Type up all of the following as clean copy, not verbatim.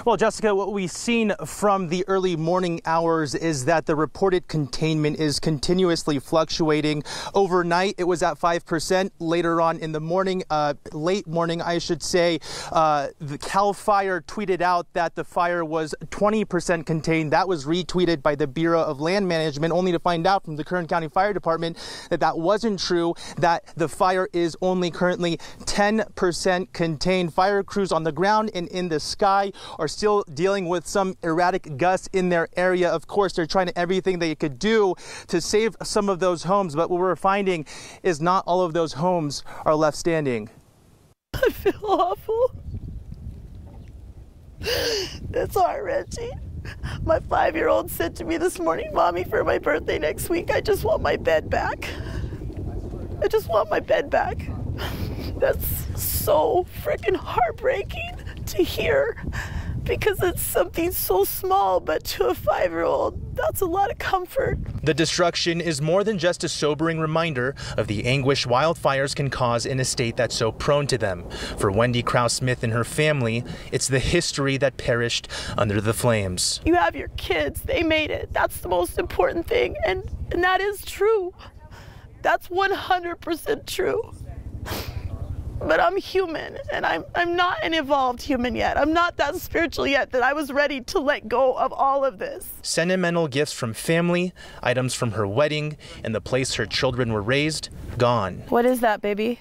Well, Jessica, what we've seen from the early morning hours is that the reported containment is continuously fluctuating. Overnight, it was at 5%. Later on in the morning, late morning, I should say, the CAL FIRE tweeted out that the fire was 20% contained. That was retweeted by the Bureau of Land Management, only to find out from the Kern County Fire Department that that wasn't true, that the fire is only currently 10% contained. Fire crews on the ground and in the sky are still dealing with some erratic gusts in their area. Of course, they're trying everything they could do to save some of those homes, but what we're finding is not all of those homes are left standing. I feel awful. It's heart-wrenching. My 5-year-old said to me this morning, "Mommy, for my birthday next week, I just want my bed back. I just want my bed back." That's so freaking heartbreaking to hear, because it's something so small, but to a 5-year-old, that's a lot of comfort. The destruction is more than just a sobering reminder of the anguish wildfires can cause in a state that's so prone to them. For Wendy Krause-Smith and her family, it's the history that perished under the flames. You have your kids, they made it. That's the most important thing, and that is true. That's 100% true. But I'm human, and I'm not an evolved human yet. I'm not that spiritual yet that I was ready to let go of all of this. Sentimental gifts from family, items from her wedding, and the place her children were raised, gone. What is that, baby?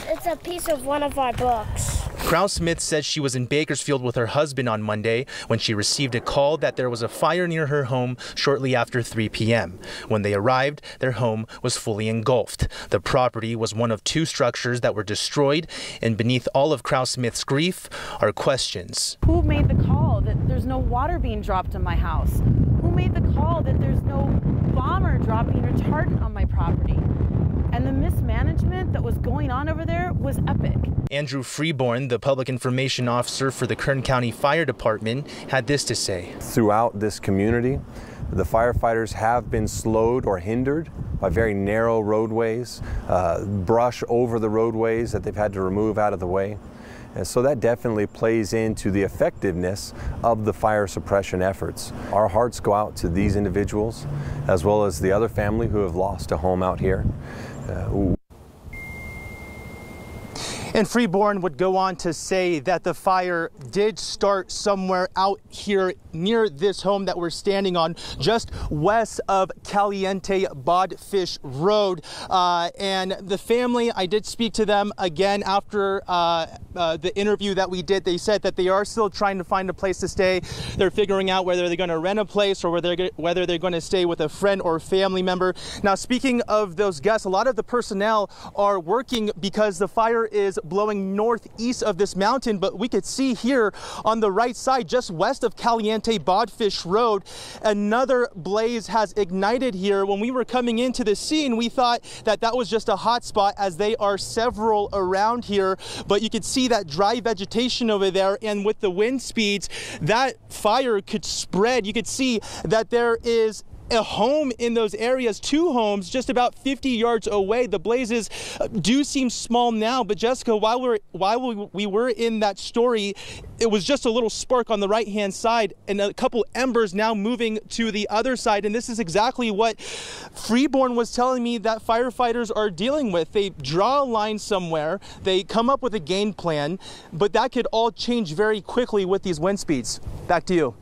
It's a piece of one of our books. Krause-Smith said she was in Bakersfield with her husband on Monday when she received a call that there was a fire near her home shortly after 3 p.m. When they arrived, their home was fully engulfed. The property was one of 2 structures that were destroyed, and beneath all of Krause-Smith's grief are questions. Who made the call that there's no water being dropped in my house? Who made the call that there's no bomber dropping retardant on my property? And the mismanagement that was going on over there was epic. Andrew Freeborn, the public information officer for the Kern County Fire Department, had this to say. Throughout this community, the firefighters have been slowed or hindered by very narrow roadways, brush over the roadways that they've had to remove out of the way. And so that definitely plays into the effectiveness of the fire suppression efforts. Our hearts go out to these individuals, as well as the other family who have lost a home out here. And Freeborn would go on to say that the fire did start somewhere out here near this home that we're standing on, just west of Caliente Bodfish Road. And the family, I did speak to them again after the interview that we did. They said that they are still trying to find a place to stay. They're figuring out whether they're going to rent a place or whether they're going to stay with a friend or family member. Now, speaking of those guests, a lot of the personnel are working because the fire is blowing northeast of this mountain, but we could see here on the right side, just west of Caliente Bodfish Road, another blaze has ignited here. When we were coming into the scene, we thought that that was just a hot spot, as they are several around here, but you could see that dry vegetation over there, and with the wind speeds, that fire could spread. You could see that there is a home in those areas, 2 homes just about 50 yards away. The blazes do seem small now, but Jessica, while we were in that story, it was just a little spark on the right-hand side and a couple embers now moving to the other side. And this is exactly what Freeborn was telling me that firefighters are dealing with. They draw a line somewhere, they come up with a game plan, but that could all change very quickly with these wind speeds. Back to you.